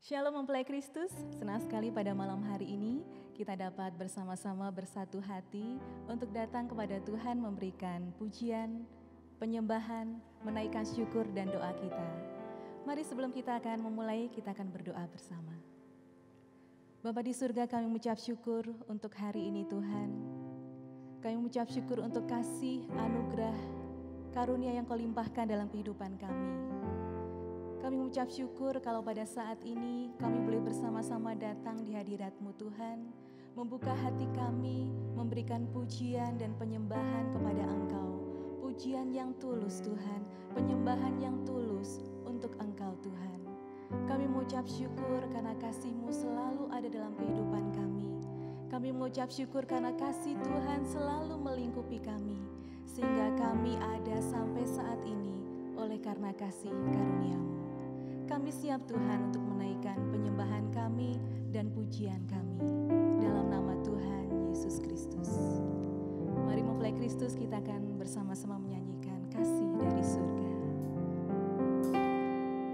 Shalom mempelai Kristus, senang sekali pada malam hari ini kita dapat bersama-sama bersatu hati untuk datang kepada Tuhan memberikan pujian, penyembahan, menaikkan syukur dan doa kita. Mari sebelum kita akan memulai, kita akan berdoa bersama. Bapa di surga, kami mengucap syukur untuk hari ini Tuhan. Kami mengucap syukur untuk kasih, anugerah, karunia yang Kau limpahkan dalam kehidupan kami. Kami mengucap syukur kalau pada saat ini kami boleh bersama-sama datang di hadirat-Mu Tuhan, membuka hati kami, memberikan pujian dan penyembahan kepada Engkau. Pujian yang tulus Tuhan, penyembahan yang tulus untuk Engkau Tuhan. Kami mengucap syukur karena kasih-Mu selalu ada dalam kehidupan kami. Kami mengucap syukur karena kasih Tuhan selalu melingkupi kami, sehingga kami ada sampai saat ini oleh karena kasih karunia-Mu. Kami siap Tuhan untuk menaikkan penyembahan kami dan pujian kami dalam nama Tuhan Yesus Kristus. Mari mempelai Kristus, kita akan bersama-sama menyanyikan kasih dari surga.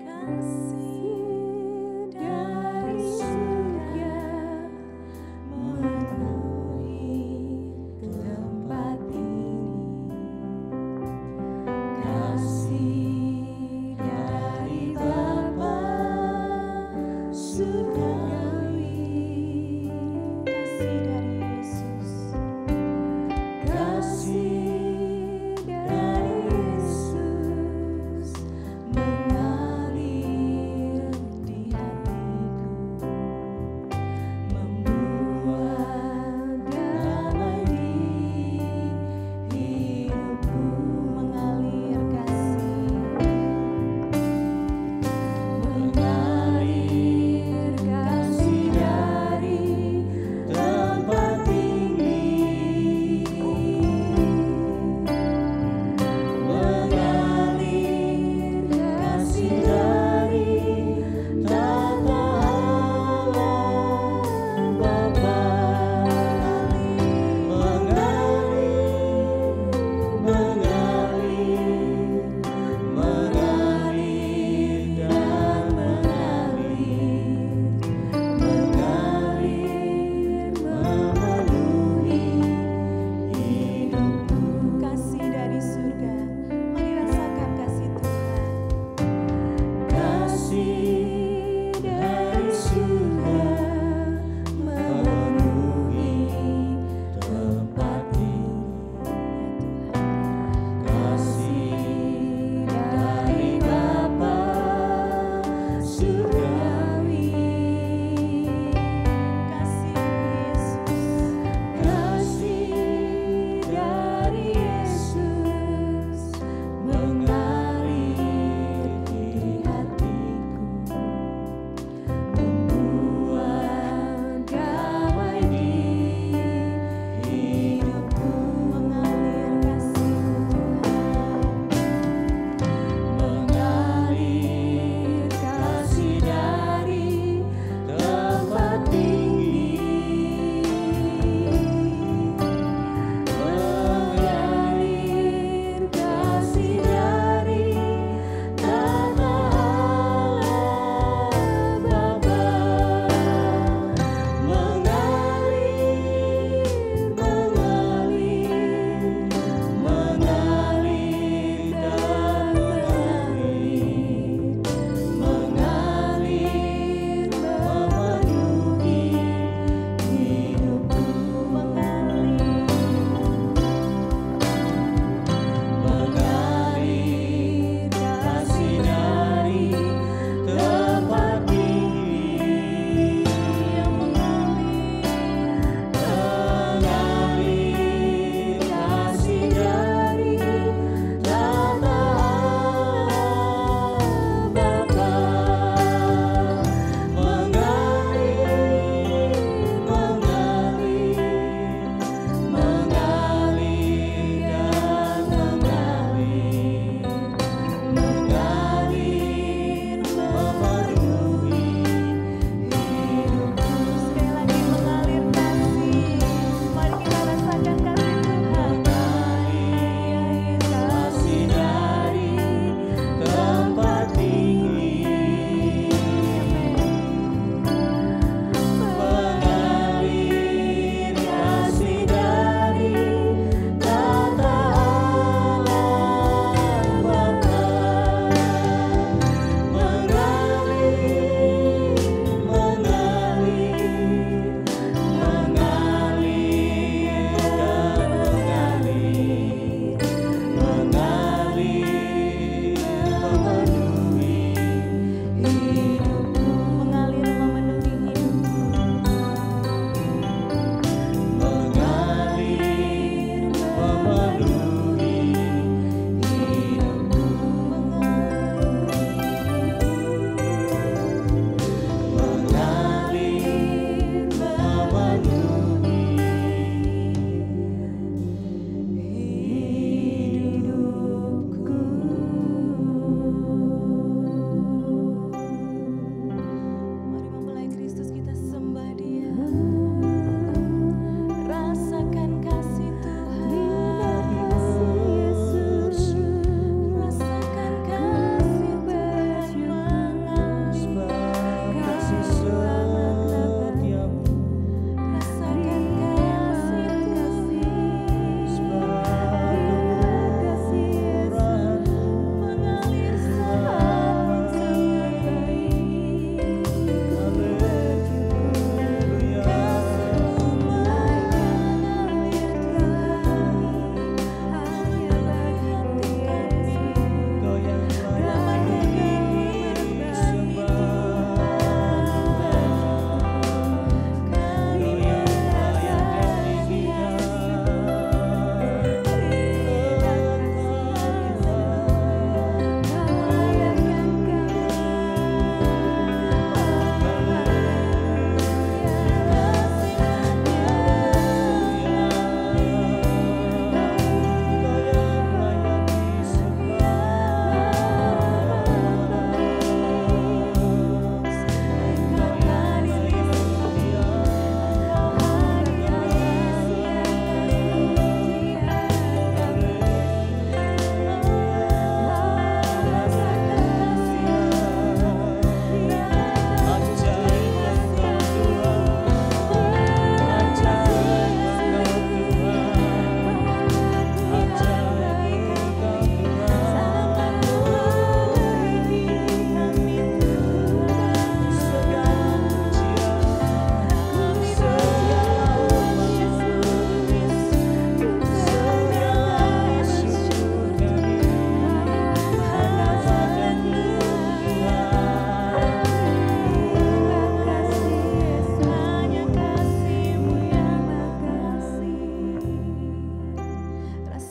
Kasih dari surga memenuhi tempat ini. Kasih dari Bapa surgawi, kasih dari Yesus, kasih dari Yesus mengalir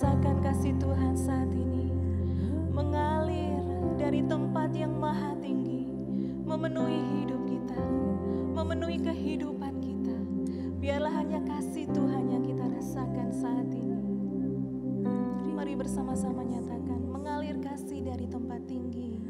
rasakan kasih Tuhan saat ini mengalir dari tempat yang maha tinggi, memenuhi hidup kita, memenuhi kehidupan kita. Biarlah hanya kasih Tuhan yang kita rasakan saat ini. Mari bersama-sama nyatakan, mengalir kasih dari tempat tinggi.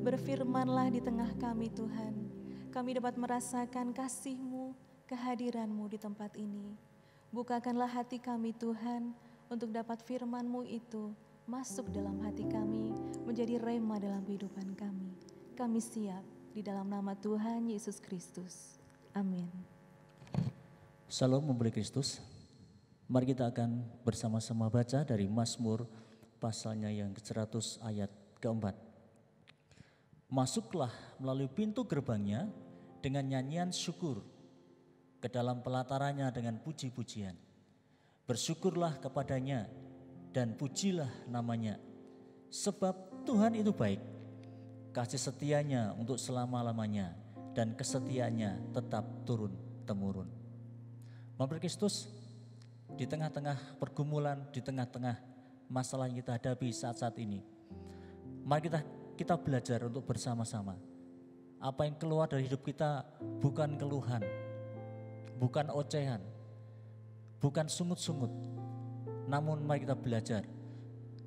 Berfirmanlah di tengah kami Tuhan, kami dapat merasakan kasih-Mu, kehadiran-Mu di tempat ini. Bukakanlah hati kami Tuhan, untuk dapat firman-Mu itu masuk dalam hati kami, menjadi rema dalam kehidupan kami. Kami siap di dalam nama Tuhan Yesus Kristus. Amin. Salam memberi Kristus. Mari kita akan bersama-sama baca dari Mazmur pasalnya yang ke-100 ayat ke-4. Masuklah melalui pintu gerbangnya dengan nyanyian syukur, ke dalam pelatarannya dengan puji-pujian. Bersyukurlah kepadanya dan pujilah namanya, sebab Tuhan itu baik, kasih setianya untuk selama-lamanya, dan kesetiaannya tetap turun-temurun. Bapak Kristus, di tengah-tengah pergumulan, di tengah-tengah masalah yang kita hadapi saat-saat ini, mari kita belajar untuk bersama-sama. Apa yang keluar dari hidup kita bukan keluhan, bukan ocehan, bukan sungut-sungut. Namun mari kita belajar,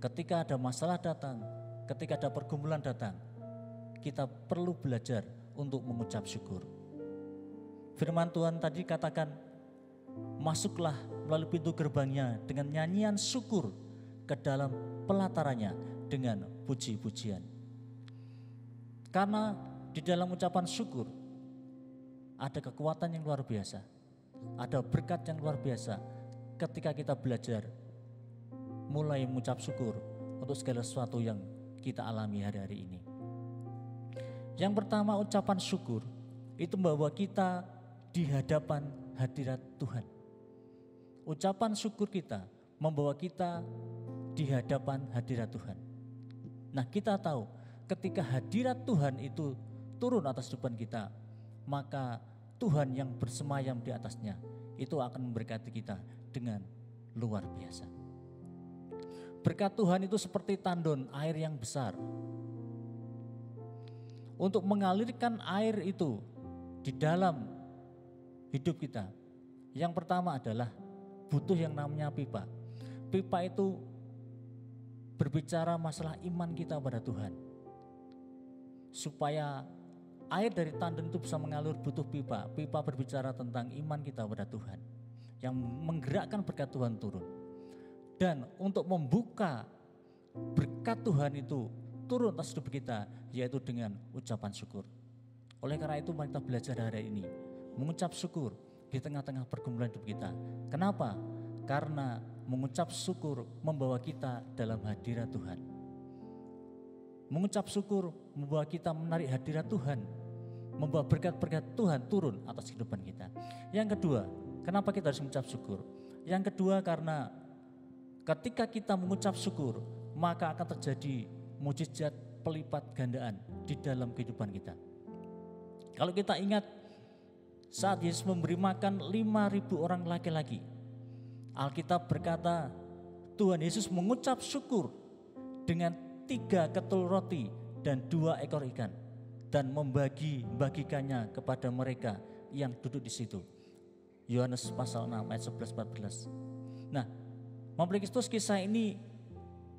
ketika ada masalah datang, ketika ada pergumulan datang, kita perlu belajar untuk mengucap syukur. Firman Tuhan tadi katakan, masuklah melalui pintu gerbangnya dengan nyanyian syukur, ke dalam pelatarannya dengan puji-pujian. Karena di dalam ucapan syukur ada kekuatan yang luar biasa, ada berkat yang luar biasa ketika kita belajar mulai mengucap syukur untuk segala sesuatu yang kita alami hari-hari ini. Yang pertama, ucapan syukur itu membawa kita di hadapan hadirat Tuhan. Ucapan syukur kita membawa kita di hadapan hadirat Tuhan. Nah, kita tahu ketika hadirat Tuhan itu turun atas kehidupan kita, maka Tuhan yang bersemayam di atasnya itu akan memberkati kita dengan luar biasa. Berkat Tuhan itu seperti tandon air yang besar. Untuk mengalirkan air itu di dalam hidup kita, yang pertama adalah butuh yang namanya pipa. Pipa itu berbicara masalah iman kita pada Tuhan. Supaya air dari tandon itu bisa mengalir butuh pipa. Pipa berbicara tentang iman kita pada Tuhan, yang menggerakkan berkat Tuhan turun. Dan untuk membuka berkat Tuhan itu turun atas hidup kita, yaitu dengan ucapan syukur. Oleh karena itu mari kita belajar hari ini mengucap syukur di tengah-tengah pergumulan hidup kita. Kenapa? Karena mengucap syukur membawa kita dalam hadirat Tuhan. Mengucap syukur membawa kita menarik hadirat Tuhan, membawa berkat-berkat Tuhan turun atas kehidupan kita. Yang kedua, kenapa kita harus mengucap syukur? Yang kedua, karena ketika kita mengucap syukur, maka akan terjadi mujizat pelipat gandaan di dalam kehidupan kita. Kalau kita ingat saat Yesus memberi makan 5.000 orang laki-laki, Alkitab berkata Tuhan Yesus mengucap syukur dengan 3 ketul roti dan 2 ekor ikan dan membagikannya kepada mereka yang duduk di situ. Yohanes pasal 6 ayat 11-14. Nah, mempelai Kristus, kisah ini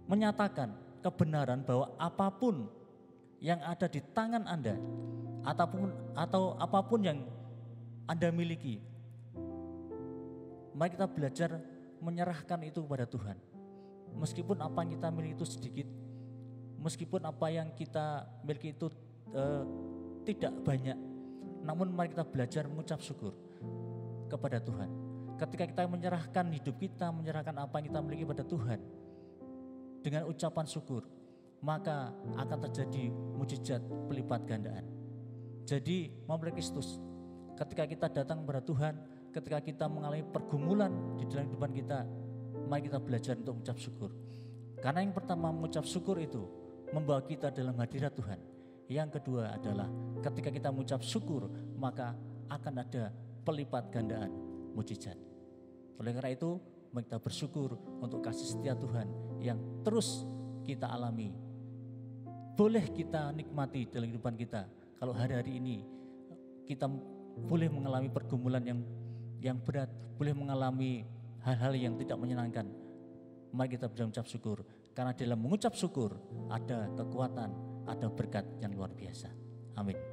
menyatakan kebenaran bahwa apapun yang ada di tangan Anda atau apapun yang Anda miliki, mari kita belajar menyerahkan itu kepada Tuhan. Meskipun apa yang kita miliki itu sedikit, meskipun apa yang kita miliki itu tidak banyak, namun mari kita belajar mengucap syukur kepada Tuhan. Ketika kita menyerahkan hidup kita, menyerahkan apa yang kita miliki pada Tuhan dengan ucapan syukur, maka akan terjadi mujizat pelipat gandaan. Jadi mempelai Kristus, ketika kita datang kepada Tuhan, ketika kita mengalami pergumulan di dalam kehidupan kita, mari kita belajar untuk mengucap syukur. Karena yang pertama, mengucap syukur itu membawa kita dalam hadirat Tuhan. Yang kedua adalah ketika kita mengucap syukur, maka akan ada pelipat gandaan mujizat. Oleh karena itu, mari kita bersyukur untuk kasih setia Tuhan yang terus kita alami. Boleh kita nikmati dalam kehidupan kita. Kalau hari-hari ini kita boleh mengalami pergumulan yang berat, boleh mengalami hal-hal yang tidak menyenangkan, mari kita berucap syukur. Karena dalam mengucap syukur ada kekuatan, ada berkat yang luar biasa. Amin. Ya,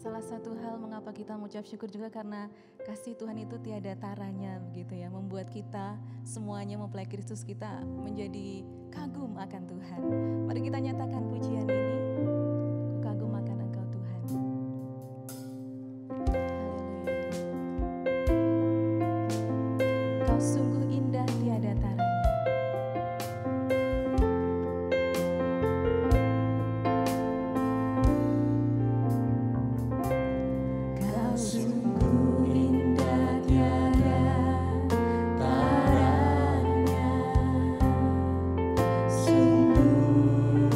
salah satu hal mengapa kita mengucap syukur juga karena kasih Tuhan itu tiada taranya, begitu ya, membuat kita semuanya mempelai Kristus kita menjadi kagum akan Tuhan. Mari kita nyatakan pujian ini. Ku kagum akan Engkau Tuhan. Haleluya. Kau sungguh indah tiada taranya. Kau sungguh indah tiada taranya, sungguh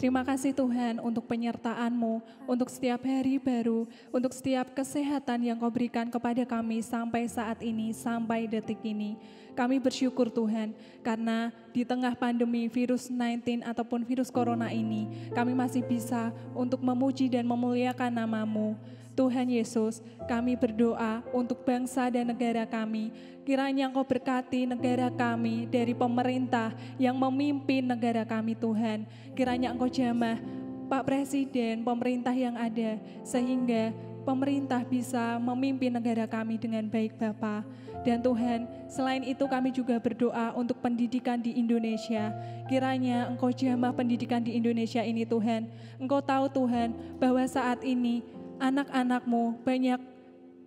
Terima kasih Tuhan untuk penyertaan-Mu, untuk setiap hari baru, untuk setiap kesehatan yang Kau berikan kepada kami sampai saat ini, sampai detik ini. Kami bersyukur Tuhan, karena di tengah pandemi virus 19 ataupun virus corona ini, kami masih bisa untuk memuji dan memuliakan nama-Mu. Tuhan Yesus, kami berdoa untuk bangsa dan negara kami. Kiranya Engkau berkati negara kami dari pemerintah yang memimpin negara kami Tuhan. Kiranya Engkau jamah Pak Presiden, pemerintah yang ada, sehingga pemerintah bisa memimpin negara kami dengan baik Bapa. Dan Tuhan, selain itu kami juga berdoa untuk pendidikan di Indonesia. Kiranya Engkau jamah pendidikan di Indonesia ini Tuhan. Engkau tahu Tuhan bahwa saat ini anak-anak-Mu banyak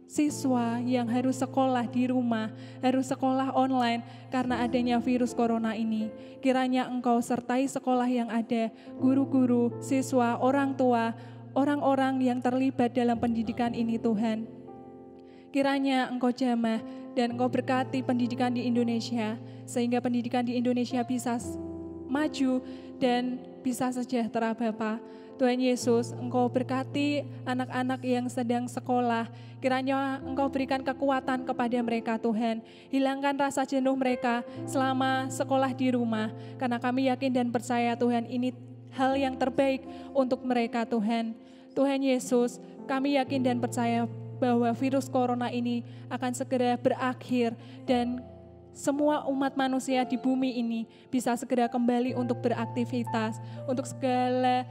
siswa yang harus sekolah di rumah, harus sekolah online karena adanya virus corona ini. Kiranya Engkau sertai sekolah yang ada, guru-guru, siswa, orang tua, orang-orang yang terlibat dalam pendidikan ini Tuhan. Kiranya Engkau jamah dan Engkau berkati pendidikan di Indonesia, sehingga pendidikan di Indonesia bisa maju dan bisa sejahtera Bapa. Tuhan Yesus, Engkau berkati anak-anak yang sedang sekolah. Kiranya Engkau berikan kekuatan kepada mereka Tuhan. Hilangkan rasa jenuh mereka selama sekolah di rumah. Karena kami yakin dan percaya Tuhan, ini hal yang terbaik untuk mereka Tuhan. Tuhan Yesus, kami yakin dan percaya bahwa virus corona ini akan segera berakhir dan semua umat manusia di bumi ini bisa segera kembali untuk beraktivitas, untuk segala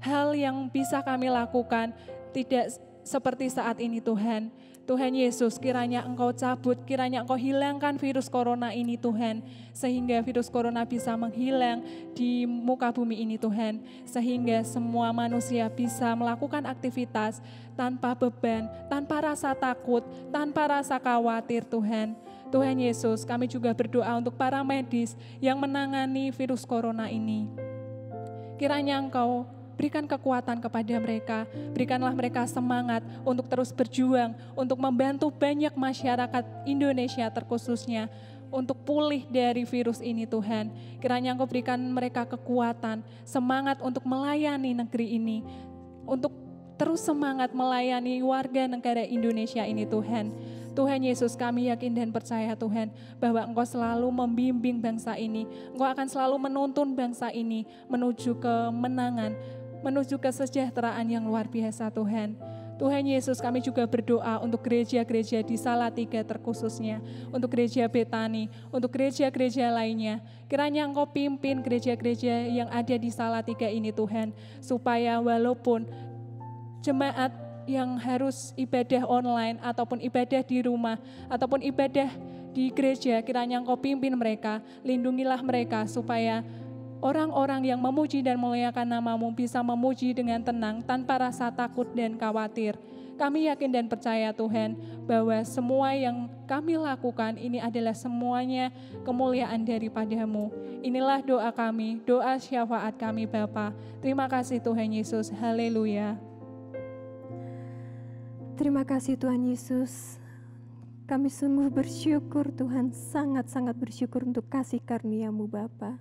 hal yang bisa kami lakukan, tidak seperti saat ini Tuhan. Tuhan Yesus, kiranya Engkau cabut, kiranya Engkau hilangkan virus corona ini Tuhan, sehingga virus corona bisa menghilang di muka bumi ini Tuhan, sehingga semua manusia bisa melakukan aktivitas tanpa beban, tanpa rasa takut, tanpa rasa khawatir Tuhan. Tuhan Yesus, kami juga berdoa untuk para medis yang menangani virus corona ini. Kiranya Engkau berikan kekuatan kepada mereka, berikanlah mereka semangat untuk terus berjuang, untuk membantu banyak masyarakat Indonesia terkhususnya, untuk pulih dari virus ini Tuhan. Kiranya Engkau berikan mereka kekuatan, semangat untuk melayani negeri ini, untuk terus semangat melayani warga negara Indonesia ini Tuhan. Tuhan Yesus, kami yakin dan percaya Tuhan, bahwa Engkau selalu membimbing bangsa ini, Engkau akan selalu menuntun bangsa ini menuju kemenangan, menuju kesejahteraan yang luar biasa Tuhan. Tuhan Yesus, kami juga berdoa untuk gereja-gereja di Salatiga terkhususnya, untuk gereja Betani, untuk gereja-gereja lainnya. Kiranya Engkau pimpin gereja-gereja yang ada di Salatiga ini Tuhan, supaya walaupun jemaat yang harus ibadah online ataupun ibadah di rumah ataupun ibadah di gereja, kiranya Engkau pimpin mereka, lindungilah mereka supaya orang-orang yang memuji dan memuliakan nama-Mu bisa memuji dengan tenang tanpa rasa takut dan khawatir. Kami yakin dan percaya Tuhan bahwa semua yang kami lakukan ini adalah semuanya kemuliaan daripada-Mu. Inilah doa kami, doa syafaat kami Bapa. Terima kasih Tuhan Yesus. Haleluya. Terima kasih Tuhan Yesus. Kami sungguh bersyukur Tuhan, sangat-sangat bersyukur untuk kasih karunia-Mu Bapa.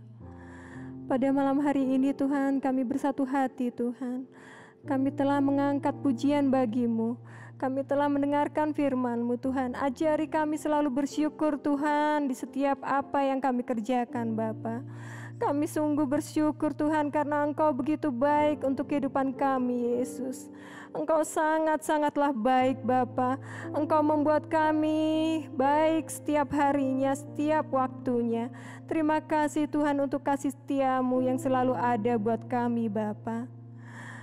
Pada malam hari ini Tuhan, kami bersatu hati Tuhan. Kami telah mengangkat pujian bagi-Mu. Kami telah mendengarkan firman-Mu Tuhan. Ajari kami selalu bersyukur Tuhan di setiap apa yang kami kerjakan Bapa. Kami sungguh bersyukur Tuhan karena Engkau begitu baik untuk kehidupan kami Yesus. Engkau sangat-sangatlah baik Bapa. Engkau membuat kami baik setiap harinya, setiap waktunya. Terima kasih Tuhan untuk kasih setia-Mu yang selalu ada buat kami Bapa.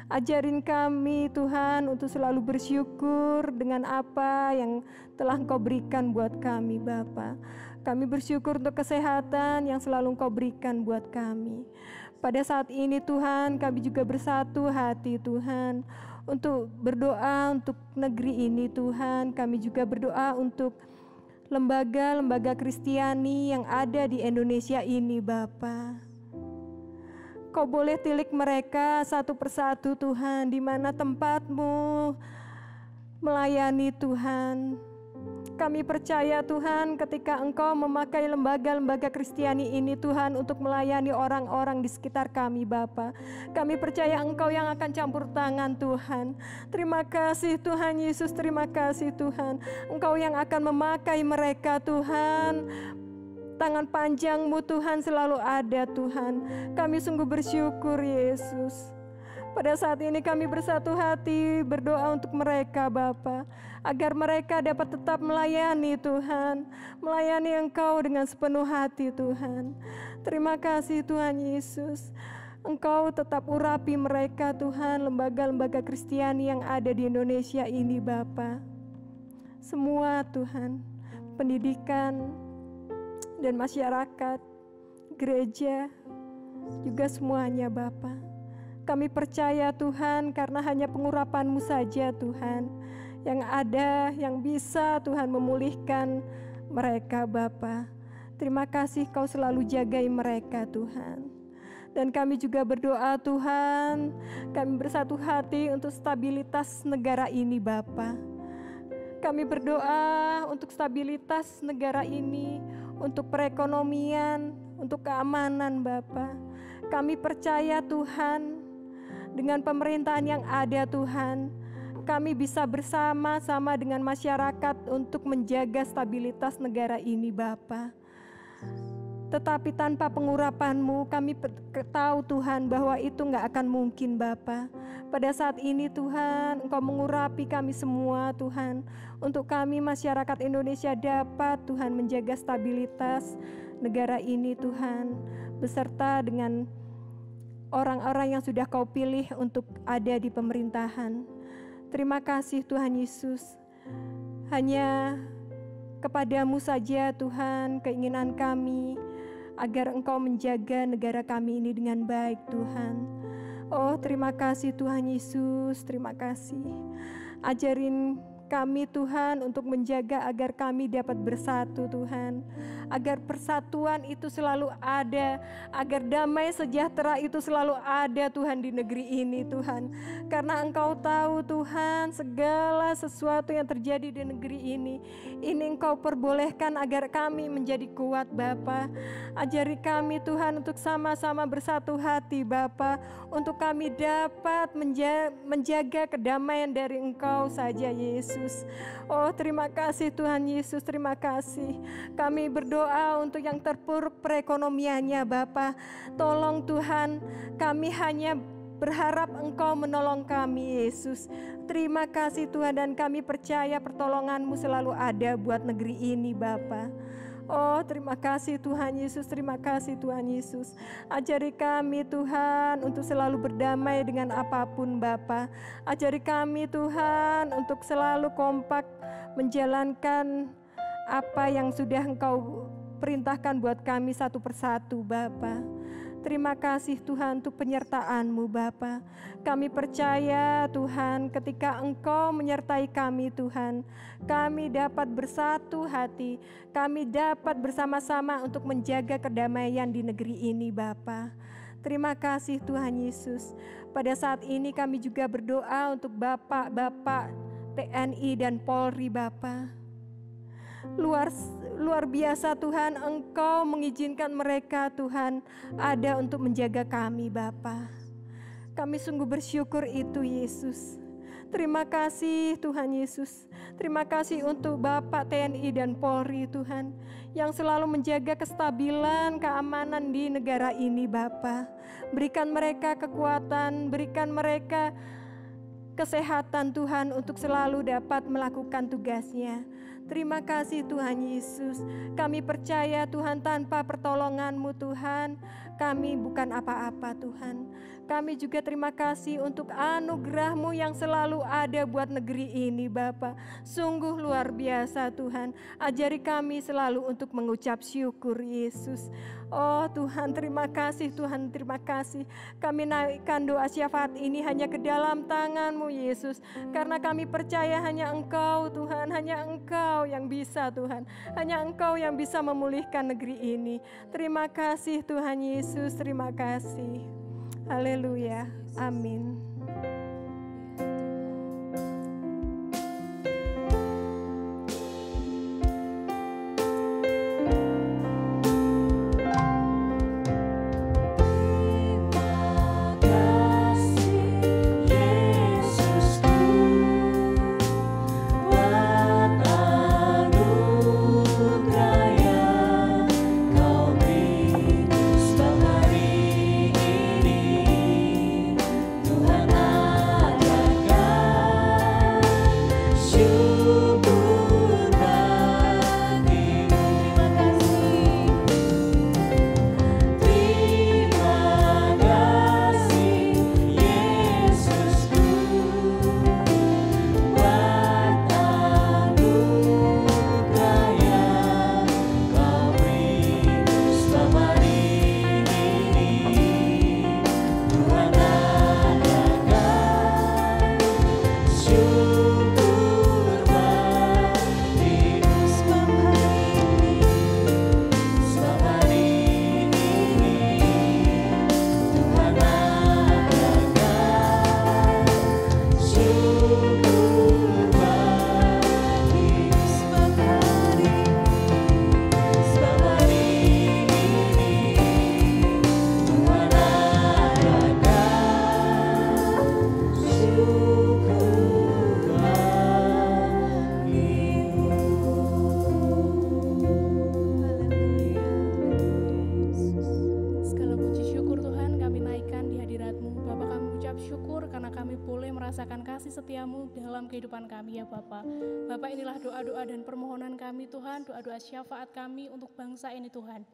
Ajarin kami Tuhan untuk selalu bersyukur dengan apa yang telah Engkau berikan buat kami Bapa. Kami bersyukur untuk kesehatan yang selalu Engkau berikan buat kami. Pada saat ini Tuhan, kami juga bersatu hati Tuhan untuk berdoa untuk negeri ini Tuhan. Kami juga berdoa untuk lembaga-lembaga Kristiani yang ada di Indonesia ini Bapa. Kau boleh tilik mereka satu persatu Tuhan, di mana tempat-Mu melayani Tuhan. Kami percaya Tuhan ketika Engkau memakai lembaga-lembaga Kristiani ini Tuhan untuk melayani orang-orang di sekitar kami Bapa. Kami percaya Engkau yang akan campur tangan Tuhan. Terima kasih Tuhan Yesus, terima kasih Tuhan. Engkau yang akan memakai mereka Tuhan. Tangan panjang-Mu Tuhan selalu ada Tuhan. Kami sungguh bersyukur Yesus. Pada saat ini kami bersatu hati berdoa untuk mereka Bapa, agar mereka dapat tetap melayani Tuhan, melayani Engkau dengan sepenuh hati Tuhan. Terima kasih Tuhan Yesus. Engkau tetap urapi mereka Tuhan, lembaga-lembaga Kristiani yang ada di Indonesia ini Bapa. Semua Tuhan, pendidikan dan masyarakat, gereja, juga semuanya Bapa. Kami percaya Tuhan karena hanya pengurapan-Mu saja Tuhan yang ada, yang bisa Tuhan memulihkan mereka Bapa. Terima kasih Kau selalu jagai mereka Tuhan. Dan kami juga berdoa Tuhan, kami bersatu hati untuk stabilitas negara ini Bapa. Kami berdoa untuk stabilitas negara ini, untuk perekonomian, untuk keamanan Bapa. Kami percaya Tuhan, dengan pemerintahan yang ada Tuhan, kami bisa bersama-sama dengan masyarakat untuk menjaga stabilitas negara ini Bapa. Tetapi tanpa pengurapan-Mu kami tahu Tuhan bahwa itu gak akan mungkin Bapa. Pada saat ini Tuhan, Engkau mengurapi kami semua Tuhan, untuk kami masyarakat Indonesia dapat Tuhan menjaga stabilitas negara ini Tuhan, beserta dengan orang-orang yang sudah Kau pilih untuk ada di pemerintahan. Terima kasih Tuhan Yesus. Hanya kepada-Mu saja Tuhan keinginan kami, agar Engkau menjaga negara kami ini dengan baik Tuhan. Oh terima kasih Tuhan Yesus, terima kasih. Ajarin kami Tuhan untuk menjaga agar kami dapat bersatu Tuhan, agar persatuan itu selalu ada, agar damai sejahtera itu selalu ada Tuhan di negeri ini Tuhan. Karena Engkau tahu Tuhan segala sesuatu yang terjadi di negeri ini Engkau perbolehkan agar kami menjadi kuat Bapa. Ajari kami Tuhan untuk sama-sama bersatu hati Bapa, untuk kami dapat menjaga kedamaian dari Engkau saja Yesus. Oh terima kasih Tuhan Yesus, terima kasih. Kami berdoa untuk yang terpuruk perekonomiannya Bapa. Tolong Tuhan, kami hanya berharap Engkau menolong kami Yesus. Terima kasih Tuhan, dan kami percaya pertolongan-Mu selalu ada buat negeri ini Bapa. Oh terima kasih Tuhan Yesus, terima kasih Tuhan Yesus. Ajari kami Tuhan untuk selalu berdamai dengan apapun Bapa. Ajari kami Tuhan untuk selalu kompak menjalankan apa yang sudah Engkau perintahkan buat kami satu persatu Bapa. Terima kasih Tuhan untuk penyertaan-Mu Bapa. Kami percaya Tuhan ketika Engkau menyertai kami Tuhan, kami dapat bersatu hati, kami dapat bersama-sama untuk menjaga kedamaian di negeri ini Bapa. Terima kasih Tuhan Yesus. Pada saat ini kami juga berdoa untuk Bapak-Bapak TNI dan Polri Bapa. Luar biasa Tuhan, Engkau mengizinkan mereka Tuhan ada untuk menjaga kami Bapa. Kami sungguh bersyukur itu Yesus. Terima kasih Tuhan Yesus. Terima kasih untuk Bapak TNI dan Polri Tuhan, yang selalu menjaga kestabilan, keamanan di negara ini Bapa. Berikan mereka kekuatan, berikan mereka kesehatan Tuhan untuk selalu dapat melakukan tugasnya. Terima kasih Tuhan Yesus. Kami percaya Tuhan, tanpa pertolongan-Mu Tuhan, kami bukan apa-apa Tuhan. Kami juga terima kasih untuk anugerah-Mu yang selalu ada buat negeri ini Bapa. Sungguh luar biasa Tuhan. Ajari kami selalu untuk mengucap syukur Yesus. Oh Tuhan, terima kasih Tuhan, terima kasih. Kami naikkan doa syafaat ini hanya ke dalam tangan-Mu Yesus. Karena kami percaya hanya Engkau Tuhan, hanya Engkau yang bisa Tuhan. Hanya Engkau yang bisa memulihkan negeri ini. Terima kasih Tuhan Yesus, terima kasih. Haleluya, amin. syukur karena kami boleh merasakan kasih setia-Mu dalam kehidupan kami ya Bapa. Bapa, inilah doa-doa dan permohonan kami Tuhan, doa-doa syafaat kami untuk bangsa ini Tuhan.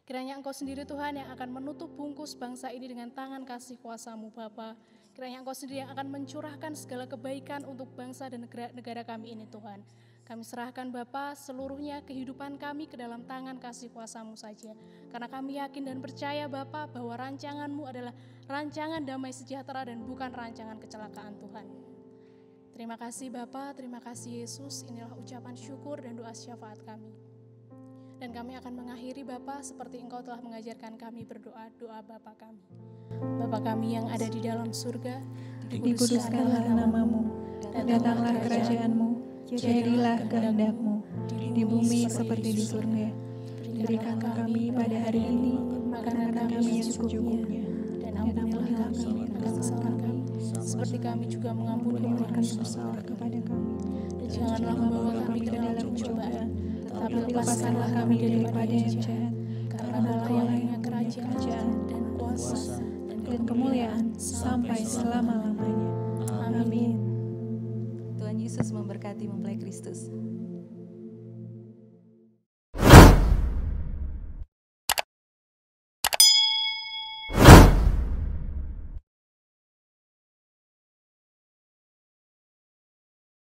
Kiranya Engkau sendiri Tuhan yang akan menutup bungkus bangsa ini dengan tangan kasih kuasa-Mu Bapa. Kiranya Engkau sendiri yang akan mencurahkan segala kebaikan untuk bangsa dan negara kami ini Tuhan. Kami serahkan Bapa seluruhnya kehidupan kami ke dalam tangan kasih kuasa-Mu saja. Karena kami yakin dan percaya Bapa bahwa rancangan-Mu adalah rancangan damai sejahtera dan bukan rancangan kecelakaan Tuhan. Terima kasih Bapa, terima kasih Yesus. Inilah ucapan syukur dan doa syafaat kami. Dan kami akan mengakhiri Bapa seperti Engkau telah mengajarkan kami berdoa, doa Bapa kami. Bapa kami yang ada di dalam surga, Dikuduskanlah nama-Mu, datanglah kerajaan-Mu, jadilah kehendak-Mu di bumi seperti di surga. Berikanlah kami pada hari ini makanan kami yang secukupnya, dan ampunilah kami akan kesalahan kami, seperti kami juga mengampuni orang yang bersalah kepada kami. Dan janganlah membawa kami ke dalam pencobaan, tetapi lepaskanlah kami daripada yang jahat. Karena Engkau yang kerajaan dan kuasa dan kemuliaan sampai selama-lamanya. Amin. Tuhan Yesus memberkati mempelai Kristus.